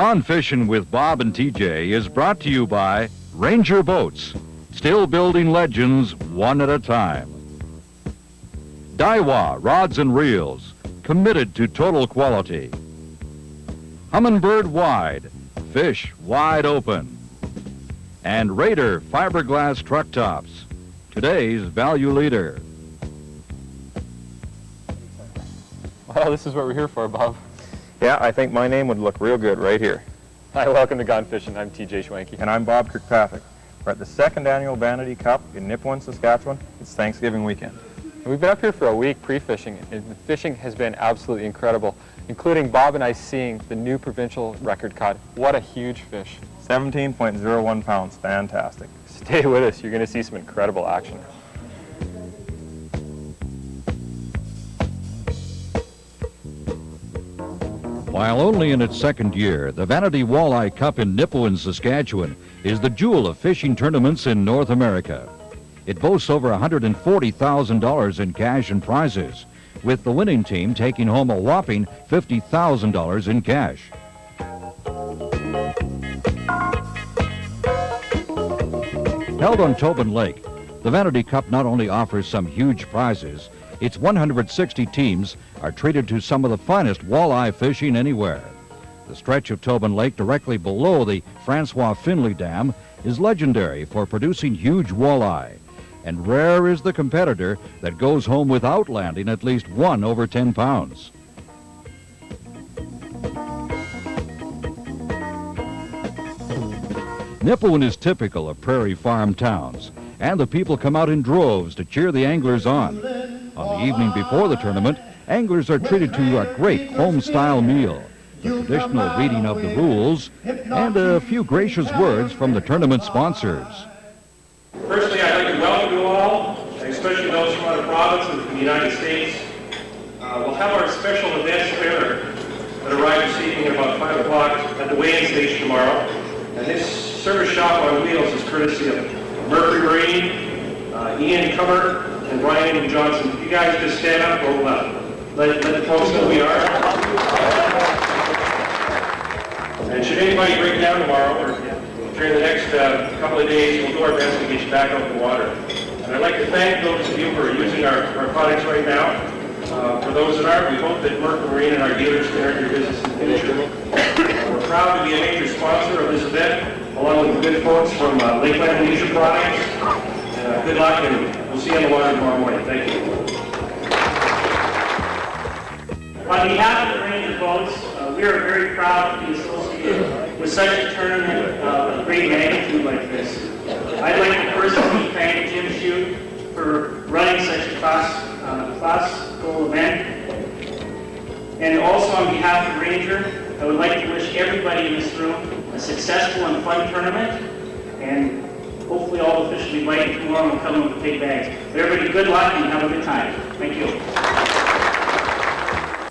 Gone Fishing with Bob and TJ is brought to you by Ranger Boats, still building legends one at a time. Daiwa Rods and Reels, committed to total quality. Humminbird Wide, fish wide open. And Raider Fiberglass Truck Tops, today's value leader. Well, this is what we're here for, Bob. Yeah, I think my name would look real good right here. Hi, welcome to Gone Fishing. I'm TJ Schwanke. And I'm Bob Kirkpatrick. We're at the second annual Vanity Cup in Nipawin, Saskatchewan. It's Thanksgiving weekend. And we've been up here for a week pre-fishing, and the fishing has been absolutely incredible, including Bob and I seeing the new provincial record cod. What a huge fish. 17.01 pounds, fantastic. Stay with us, you're going to see some incredible action. While only in its second year, the Vanity Walleye Cup in Nipawin, Saskatchewan is the jewel of fishing tournaments in North America. It boasts over $140,000 in cash and prizes, with the winning team taking home a whopping $50,000 in cash. Held on Tobin Lake, the Vanity Cup not only offers some huge prizes, its 160 teams are treated to some of the finest walleye fishing anywhere. The stretch of Tobin Lake directly below the Francois Finley Dam is legendary for producing huge walleye, and rare is the competitor that goes home without landing at least one over 10 pounds. Nipawin is typical of prairie farm towns, and the people come out in droves to cheer the anglers on. On the evening before the tournament, anglers are treated to a great home-style meal, the traditional reading of the rules, and a few gracious words from the tournament sponsors. Firstly, I'd like to welcome you all, especially those from other provinces and from the United States. We'll have our special events fair that arrives this evening at about 5 o'clock at the weigh-in station tomorrow. And this service shop on wheels is courtesy of Mercury Marine, Ian Comer, and Ryan Johnson. If you guys just stand up, we'll let the folks know we are. And should anybody break down tomorrow or during the next couple of days, we'll do our best to get you back out in the water. And I'd like to thank those of you who are using our products right now. For those that aren't, we hope that Mercury Marine and our dealers can earn your business in the future. We're proud to be a major sponsor of this event, along with the good folks from Lakeland Leisure Products. Good luck, and we'll see you on the water tomorrow morning. Thank you. On behalf of the Ranger Boats, we are very proud to be associated with such a tournament of great magnitude like this. I'd like to personally thank Jim Shute for running such a classical event. And also on behalf of Ranger, I would like to wish everybody in this room a successful and fun tournament. And hopefully all the fish will be biting tomorrow and will come with the big bags. But everybody, good luck and have a good time. Thank you.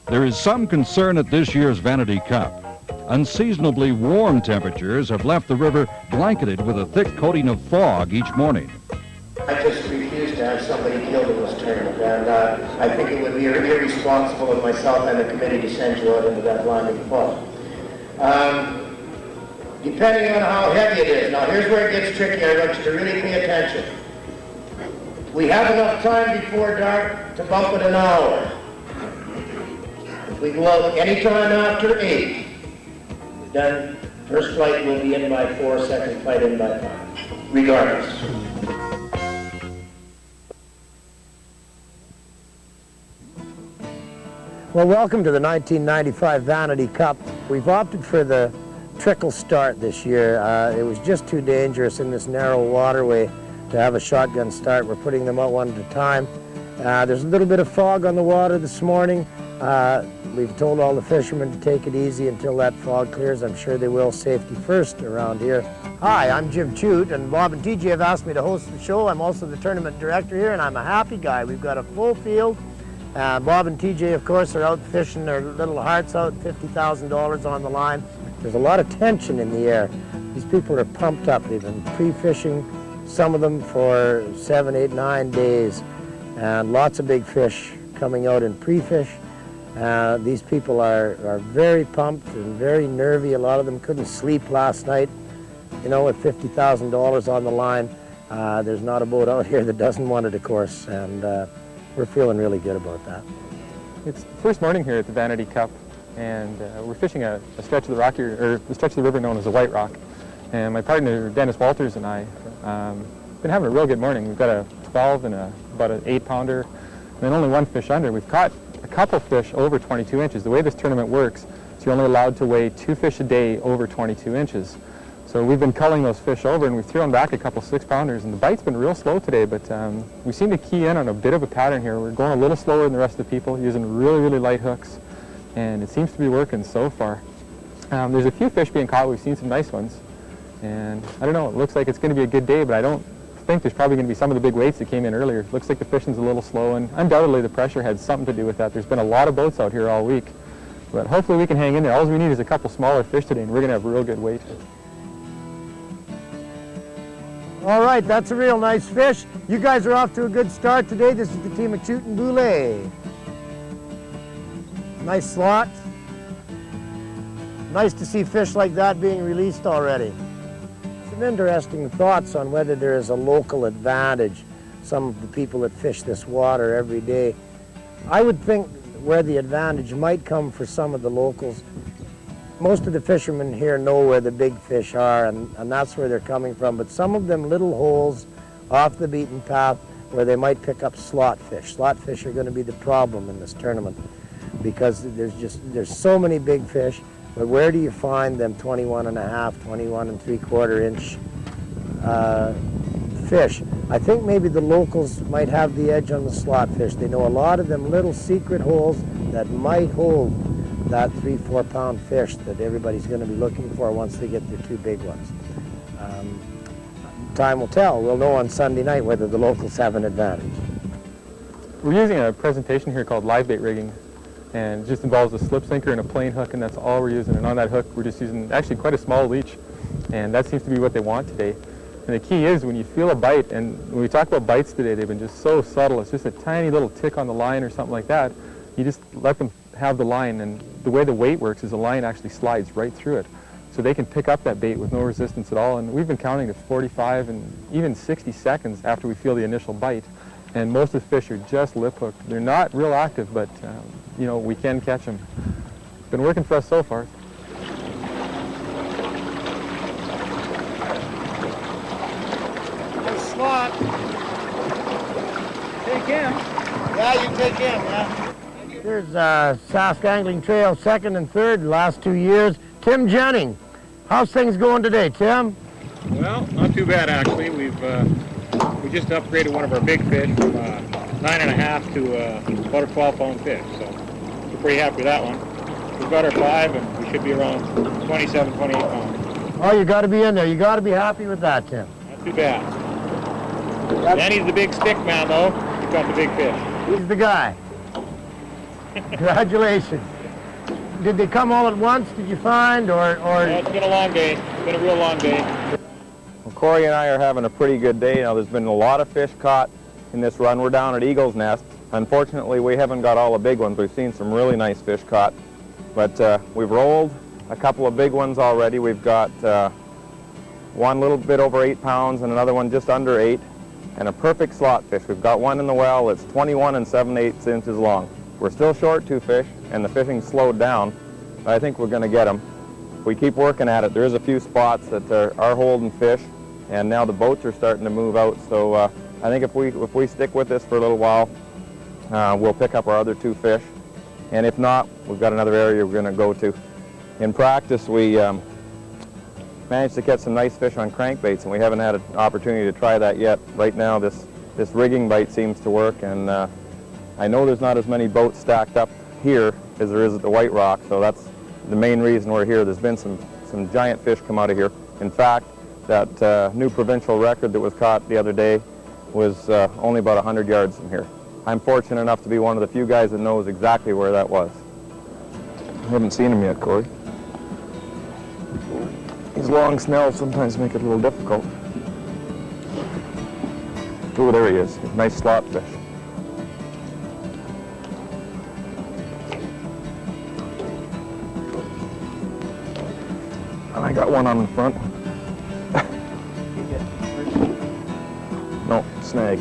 There is some concern at this year's Vanity Cup. Unseasonably warm temperatures have left the river blanketed with a thick coating of fog each morning. I just refuse to have somebody killed in this tournament, and I think it would be irresponsible of myself and the committee to send you out into that blinding fog. Depending on how heavy it is. Now here's where it gets tricky. I want you to really pay attention. We have enough time before dark to bump it an hour. If we go out any time after 8, then first flight will be in by 4, second flight in by 5, regardless. Well, welcome to the 1995 Vanity Cup. We've opted for the trickle start this year. It was just too dangerous in this narrow waterway to have a shotgun start. We're putting them out one at a time. There's a little bit of fog on the water this morning. We've told all the fishermen to take it easy until that fog clears. I'm sure they will. Safety first around here. Hi, I'm Jim Chute, and Bob and TJ have asked me to host the show. I'm also the tournament director here, and I'm a happy guy. We've got a full field. Bob and TJ, of course, are out fishing their little hearts out, $50,000 on the line. There's a lot of tension in the air. These people are pumped up. They've been pre-fishing, some of them for 7, 8, 9 days, and lots of big fish coming out in pre-fish. These people are very pumped and very nervy. A lot of them couldn't sleep last night. You know, with $50,000 on the line, there's not a boat out here that doesn't want it, of course, and we're feeling really good about that. It's the first morning here at the Vanity Cup, and we're fishing a stretch of the stretch of the river known as the White Rock. And my partner Dennis Walters and I been having a real good morning. We've got a 12 and about an 8-pounder, and then only one fish under. We've caught a couple fish over 22 inches. The way this tournament works is you're only allowed to weigh 2 fish a day over 22 inches. So we've been culling those fish over, and we've thrown back a couple 6-pounders, and the bite's been real slow today, but we seem to key in on a bit of a pattern here. We're going a little slower than the rest of the people, using really, really light hooks, and it seems to be working so far. There's a few fish being caught. We've seen some nice ones, and I don't know, it looks like it's going to be a good day, but I don't think there's probably going to be some of the big weights that came in earlier. It looks like the fishing's a little slow, and undoubtedly the pressure had something to do with that. There's been a lot of boats out here all week, but hopefully we can hang in there. All we need is a couple smaller fish today, and we're going to have real good weight. All right, that's a real nice fish. You guys are off to a good start today. This is the team at Shootin' Boulet. Nice slot. Nice to see fish like that being released already. Some interesting thoughts on whether there is a local advantage. Some of the people that fish this water every day. I would think where the advantage might come for some of the locals. Most of the fishermen here know where the big fish are, and that's where they're coming from, but some of them little holes off the beaten path where they might pick up slot fish. Slot fish are going to be the problem in this tournament because there's so many big fish, but where do you find them 21 and a half, 21 and 3/4 inch fish? I think maybe the locals might have the edge on the slot fish. They know a lot of them little secret holes that might hold that 3-4 pound fish that everybody's going to be looking for once they get their 2 big ones. Time will tell. We'll know on Sunday night whether the locals have an advantage. We're using a presentation here called live bait rigging, and it just involves a slip sinker and a plain hook, and that's all we're using. And on that hook we're just using actually quite a small leech, and that seems to be what they want today. And the key is when you feel a bite, and when we talk about bites today, they've been just so subtle. It's just a tiny little tick on the line or something like that. You just let them have the line, and the way the weight works is the line actually slides right through it. So they can pick up that bait with no resistance at all, and we've been counting to 45 and even 60 seconds after we feel the initial bite. And most of the fish are just lip hooked. They're not real active, but you know, we can catch them. It's been working for us so far. Nice slot. Take him. Yeah, you take him, yeah. Here's Sask Angling Trail 2nd and 3rd the last 2 years. Tim Jennings, how's things going today, Tim? Well, not too bad actually. We just upgraded one of our big fish from 9.5 to about a 12-pound fish, so we're pretty happy with that one. We've got our 5, and we should be around 27, 28 pounds. Oh, you got to be in there. You got to be happy with that, Tim. Not too bad. Danny's the big stick man, though. He's got the big fish. He's the guy. Congratulations. Did they come all at once, did you find, or? Yeah, it's been a long day. It's been a real long day. Well, Corey and I are having a pretty good day. Now, there's been a lot of fish caught in this run. We're down at Eagle's Nest. Unfortunately, we haven't got all the big ones. We've seen some really nice fish caught, but we've rolled a couple of big ones already. We've got one little bit over 8 pounds and another one just under 8, and a perfect slot fish. We've got one in the well that's 21 and 7/8 inches long. We're still short 2 fish, and the fishing's slowed down, but I think we're going to get them. If we keep working at it, there's a few spots that are holding fish, and now the boats are starting to move out, so I think if we stick with this for a little while, we'll pick up our other 2 fish, and if not, we've got another area we're going to go to. In practice, we managed to catch some nice fish on crankbaits, and we haven't had an opportunity to try that yet. Right now, this rigging bite seems to work, and I know there's not as many boats stacked up here as there is at the White Rock, so that's the main reason we're here. There's been some giant fish come out of here. In fact, that new provincial record that was caught the other day was only about 100 yards from here. I'm fortunate enough to be one of the few guys that knows exactly where that was. I haven't seen him yet, Corey. These long snells sometimes make it a little difficult. Oh, there he is. Nice slot fish. I got one on the front. No, snag.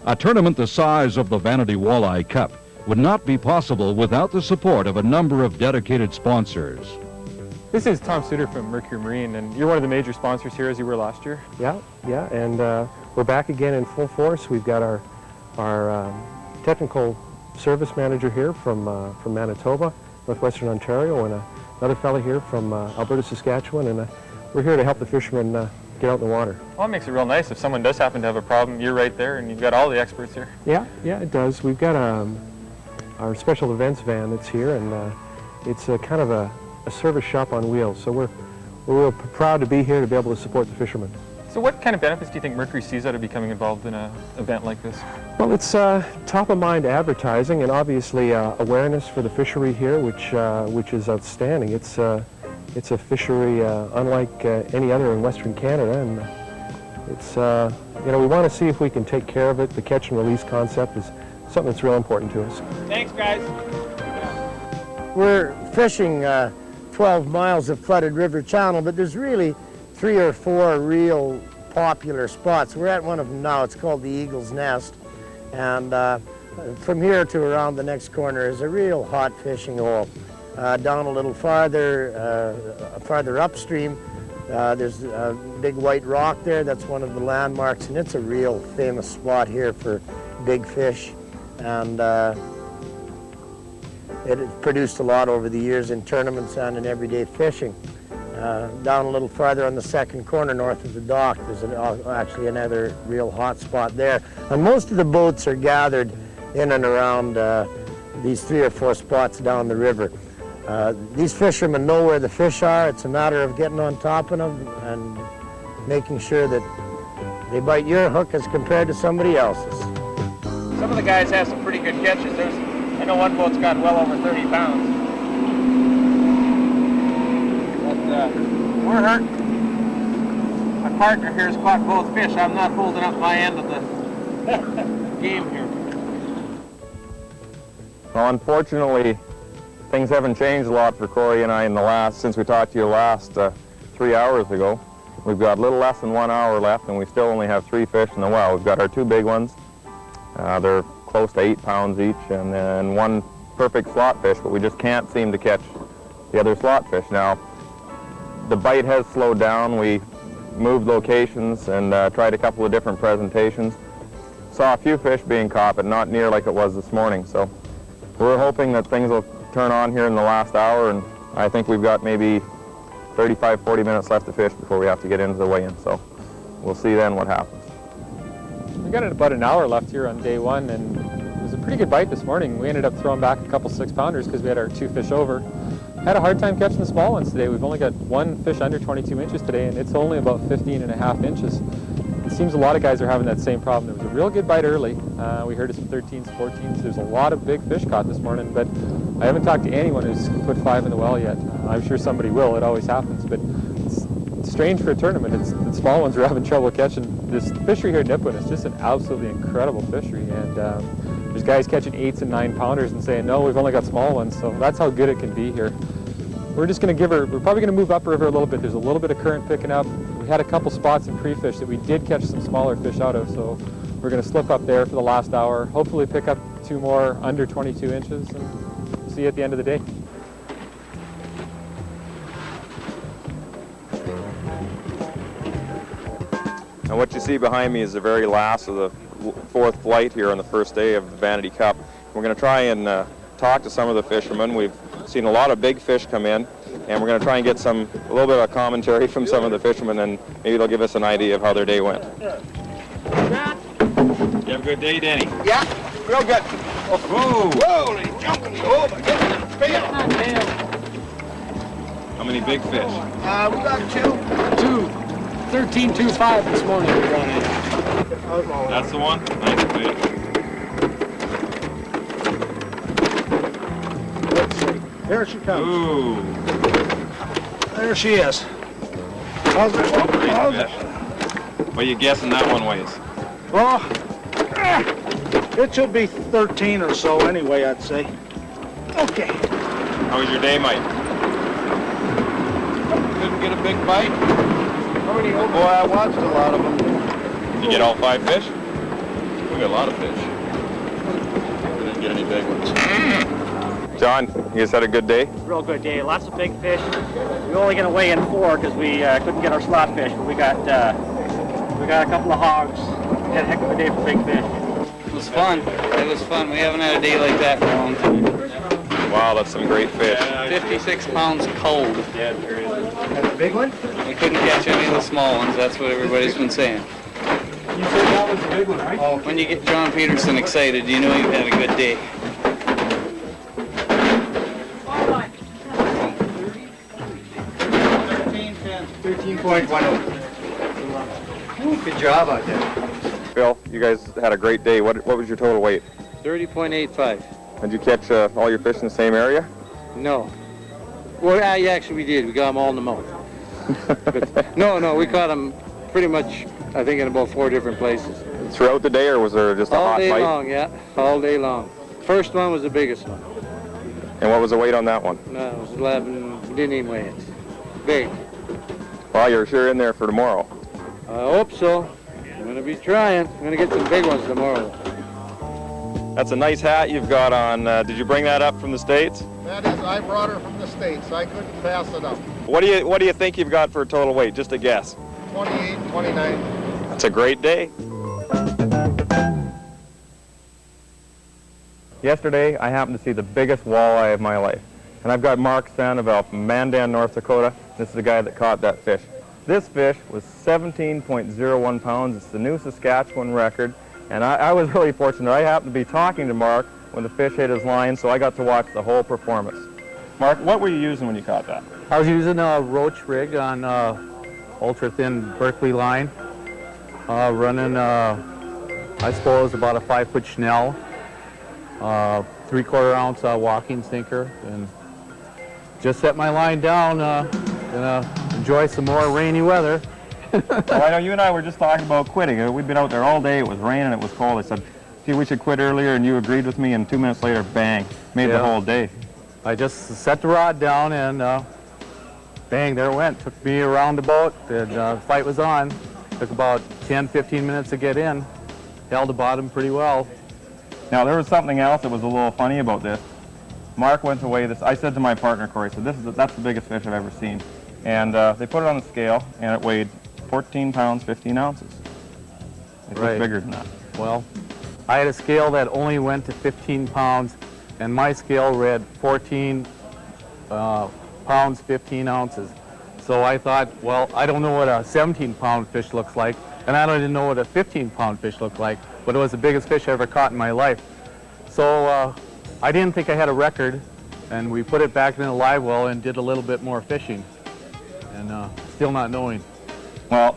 A tournament the size of the Vanity Walleye Cup would not be possible without the support of a number of dedicated sponsors. This is Tom Suter from Mercury Marine, and you're one of the major sponsors here, as you were last year. Yeah, and we're back again in full force. We've got our technical service manager here from Manitoba, Northwestern Ontario, and another fellow here from Alberta, Saskatchewan, and we're here to help the fishermen get out in the water. Well, it makes it real nice if someone does happen to have a problem. You're right there, and you've got all the experts here. Yeah, it does. We've got our special events van that's here, and it's a kind of a service shop on wheels. So we're real proud to be here to be able to support the fishermen. So what kind of benefits do you think Mercury sees out of becoming involved in an event like this? Well, it's top of mind advertising and obviously awareness for the fishery here, which is outstanding. It's a fishery unlike any other in Western Canada, and it's we want to see if we can take care of it. The catch and release concept is something that's real important to us. Thanks, guys. We're fishing 12 miles of flooded river channel, but there's really 3 or 4 real popular spots. We're at one of them now. It's called the Eagle's Nest, and from here to around the next corner is a real hot fishing hole. Down a little farther upstream, there's a big white rock there. That's one of the landmarks, and it's a real famous spot here for big fish, and it has produced a lot over the years in tournaments and in everyday fishing. Down a little farther on the second corner north of the dock, there's actually another real hot spot there. And most of the boats are gathered in and around these 3 or 4 spots down the river. These fishermen know where the fish are. It's a matter of getting on top of them and making sure that they bite your hook as compared to somebody else's. Some of the guys have some pretty good catches. I know one boat's got well over 30 pounds. But we're hurt. My partner here's caught both fish. I'm not holding up my end of the game here. Well, unfortunately, things haven't changed a lot for Corey and I since we talked to you last 3 hours ago. We've got a little less than 1 hour left, and we still only have 3 fish in the well. We've got our 2 big ones. They're close to 8 pounds each, and then 1 perfect slot fish, but we just can't seem to catch the other slot fish. Now, the bite has slowed down. We moved locations and tried a couple of different presentations. Saw a few fish being caught, but not near like it was this morning. So we're hoping that things will turn on here in the last hour, and I think we've got maybe 35, 40 minutes left to fish before we have to get into the weigh-in. So we'll see then what happens. We got about an hour left here on day 1, and it was a pretty good bite this morning. We ended up throwing back a couple 6-pounders because we had our 2 fish over. Had a hard time catching the small ones today. We've only got 1 fish under 22 inches today, and it's only about 15.5 inches. It seems a lot of guys are having that same problem. There was a real good bite early. We heard of some 13s, 14s. There's a lot of big fish caught this morning, but I haven't talked to anyone who's put 5 in the well yet. I'm sure somebody will. It always happens, but it's strange for a tournament. The small ones are having trouble catching. This fishery here at Nipawin is just an absolutely incredible fishery, and there's guys catching 8s and 9-pounders and saying, no, we've only got small ones, so that's how good it can be here. We're just going to we're probably going to move upriver a little bit. There's a little bit of current picking up. We had a couple spots in pre-fish that we did catch some smaller fish out of, so we're going to slip up there for the last hour, hopefully pick up 2 more under 22 inches, and see you at the end of the day. And what you see behind me is the very last of the 4th flight here on the first day of the Vanity Cup. We're going to try and talk to some of the fishermen. We've seen a lot of big fish come in, and we're going to try and get a little bit of commentary from some of the fishermen, and maybe they'll give us an idea of how their day went. You have a good day, Danny? Yeah, real good. Oh, whoa! Whoa, he's jumping. Oh, my goodness. Fail. How many big fish? We got 2. 13.25 this morning we got in. That's the one? Nice fish. Let's see. Here she comes. Ooh. There she is. How's it? Nice fish. What are you guessing that one weighs? Oh, It should be 13 or so anyway, I'd say. Okay. How was your day, Mike? Couldn't get a big bite. How many? Oh, I watched a lot of them. Did you get all 5 fish? We got a lot of fish. We didn't get any big ones. John, you guys had a good day? Real good day. Lots of big fish. We're only going to weigh in 4 because we couldn't get our slot fish, but we got a couple of hogs. We had a heck of a day for big fish. It was fun. It was fun. We haven't had a day like that for a long time. Wow, that's some great fish. 56 pounds cold. Yeah, there is. That's a big one? We couldn't catch any of the small ones. That's what everybody's been saying. You said that was a big one, right? Oh, when you get John Peterson excited, you know you've had a good day. 13.10. Good job out there. Phil, you guys had a great day. What was your total weight? 30.85. Did you catch all your fish in the same area? No. Well, yeah, actually we did. We got them all in the mouth. But, no, we caught them pretty much, I think, in about 4 different places. Throughout the day, or was there just a hot All day bite? long, yeah. All day long. First one was the biggest one. And what was the weight on that one? No, it was 11. We didn't even weigh it. Big. Well, you're sure in there for tomorrow. I hope so. I'm going to be trying. I'm going to get some big ones tomorrow. That's a nice hat you've got on. Did you bring that up from the States? That is, I brought her from the States. I couldn't pass it up. What do you think you've got for a total weight? Just a guess. 28, 29. That's a great day. Yesterday, I happened to see the biggest walleye of my life. And I've got Mark Sandoval from Mandan, North Dakota. This is the guy that caught that fish. This fish was 17.01 pounds. It's the new Saskatchewan record. And I was really fortunate. I happened to be talking to Mark when the fish hit his line, so I got to watch the whole performance. Mark, what were you using when you caught that? I was using a roach rig on ultra-thin Berkeley line, running, I suppose, about a 5-foot Schnell, 3/4 ounce walking sinker, and just set my line down. Gonna enjoy some more rainy weather. Well, I know you and I were just talking about quitting. We've been out there all day. It was raining. It was cold. I said, gee, we should quit earlier, and you agreed with me, and 2 minutes later, bang, made the whole day. I just set the rod down, and bang, there it went. Took me around the boat. The fight was on. Took about 10, 15 minutes to get in. Held the bottom pretty well. Now, there was something else that was a little funny about this. Mark went to weigh this. I said to my partner, Corey, I said, that's the biggest fish I've ever seen. And they put it on the scale, and it weighed 14 pounds, 15 ounces. It's Right. bigger than that. Well, I had a scale that only went to 15 pounds, and my scale read 14 pounds, 15 ounces. So I thought, well, I don't know what a 17-pound fish looks like, and I don't even know what a 15-pound fish looked like, but it was the biggest fish I ever caught in my life. So I didn't think I had a record, and we put it back in the live well and did a little bit more fishing, and still not knowing. Well,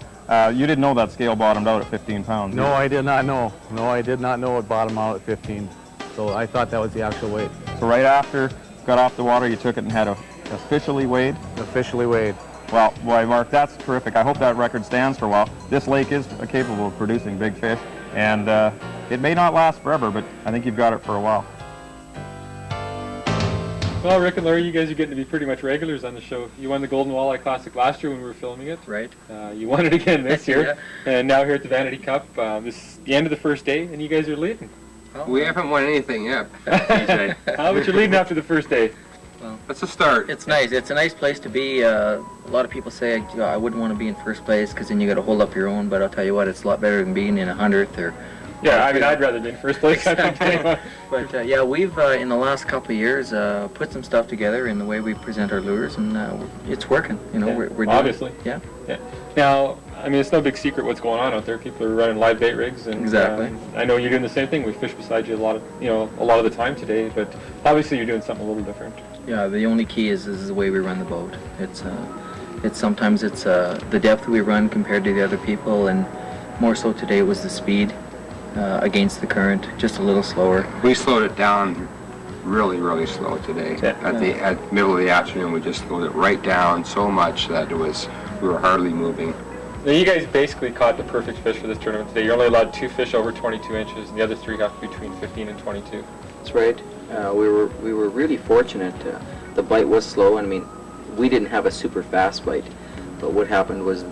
you didn't know that scale bottomed out at 15 pounds. No, I did not know. No, I did not know it bottomed out at 15. So I thought that was the actual weight. So right after got off the water, you took it and had it officially weighed? Officially weighed. Well, boy, Mark, that's terrific. I hope that record stands for a while. This lake is capable of producing big fish, and it may not last forever, but I think you've got it for a while. Well, Rick and Larry, you guys are getting to be pretty much regulars on the show. You won the Golden Walleye Classic last year when we were filming it. Right. You won it again this year. Yeah. And now here at the Vanity Cup. This is the end of the first day, and you guys are leading. We haven't won anything yet. How about you're leading after the first day? Well, that's a start. It's nice. It's a nice place to be. A lot of people say I wouldn't want to be in first place because then you got to hold up your own. But I'll tell you what, it's a lot better than being in 100th or. Yeah, I mean, I'd rather be in first place. But yeah, we've in the last couple of years put some stuff together in the way we present our lures, and it's working. You know, yeah. we're doing obviously. Yeah. Yeah. Now, I mean, it's no big secret what's going on out there. People are running live bait rigs, and exactly. I know you're doing the same thing. We fish beside you a lot of the time today, but obviously you're doing something a little different. Yeah, the only key is the way we run the boat. It's sometimes it's the depth we run compared to the other people, and more so today it was the speed against the current, just a little slower. We slowed it down really, really slow today. Yeah. At middle of the afternoon, we just slowed it right down so much that we were hardly moving. Now you guys basically caught the perfect fish for this tournament today. You're only allowed 2 fish over 22 inches, and the other 3 have to be between 15 and 22. That's right. We were really fortunate. The bite was slow, and I mean, we didn't have a super fast bite, but what happened was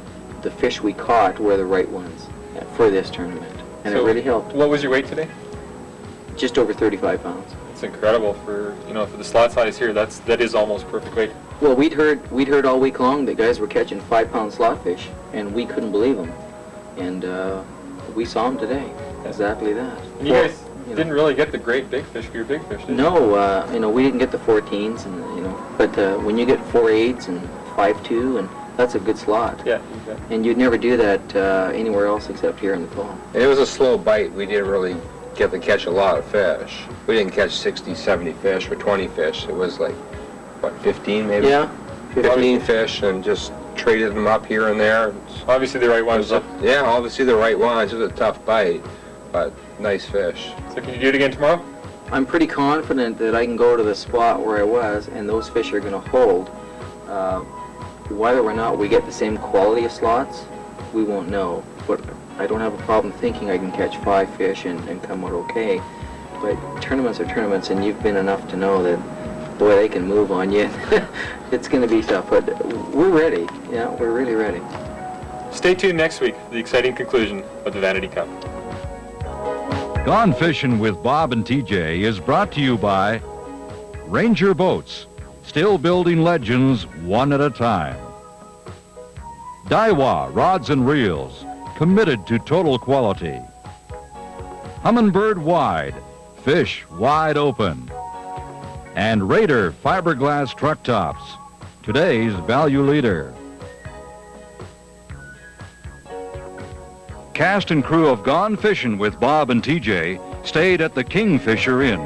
the fish we caught were the right ones for this tournament, and So it really helped. What was your weight today? Just over 35 pounds. It's incredible for for the slot size here. That is almost perfect weight. Well, we'd heard all week long that guys were catching 5-pound slot fish, and we couldn't believe them. And we saw them today. Exactly that. And you guys didn't really get the great big fish for your big fish, did you? No, we didn't get the 14s, and but when you get 4.8s and 5.2, and that's a good slot. Yeah, exactly. And you'd never do that anywhere else except here in the fall. It was a slow bite. We didn't really get to catch a lot of fish. We didn't catch 60, 70 fish or 20 fish. It was like, what, 15 maybe? Yeah. 15 fish, and just traded them up here and there. Obviously the right ones. Yeah, obviously the right ones. It was a tough bite, but nice fish. So can you do it again tomorrow? I'm pretty confident that I can go to the spot where I was, and those fish are going to hold. Whether or not we get the same quality of slots, we won't know. But I don't have a problem thinking I can catch 5 fish and come out okay. But tournaments are tournaments, and you've been enough to know that, boy, they can move on you. It's going to be tough, but we're ready. Yeah, we're really ready. Stay tuned next week for the exciting conclusion of the Vanity Cup. Gone Fishing with Bob and TJ is brought to you by Ranger Boats, still building legends one at a time. Daiwa Rods and Reels, committed to total quality. Humminbird Wide, fish wide open. And Raider Fiberglass Truck Tops, today's value leader. Cast and crew of Gone Fishing with Bob and TJ stayed at the Kingfisher Inn.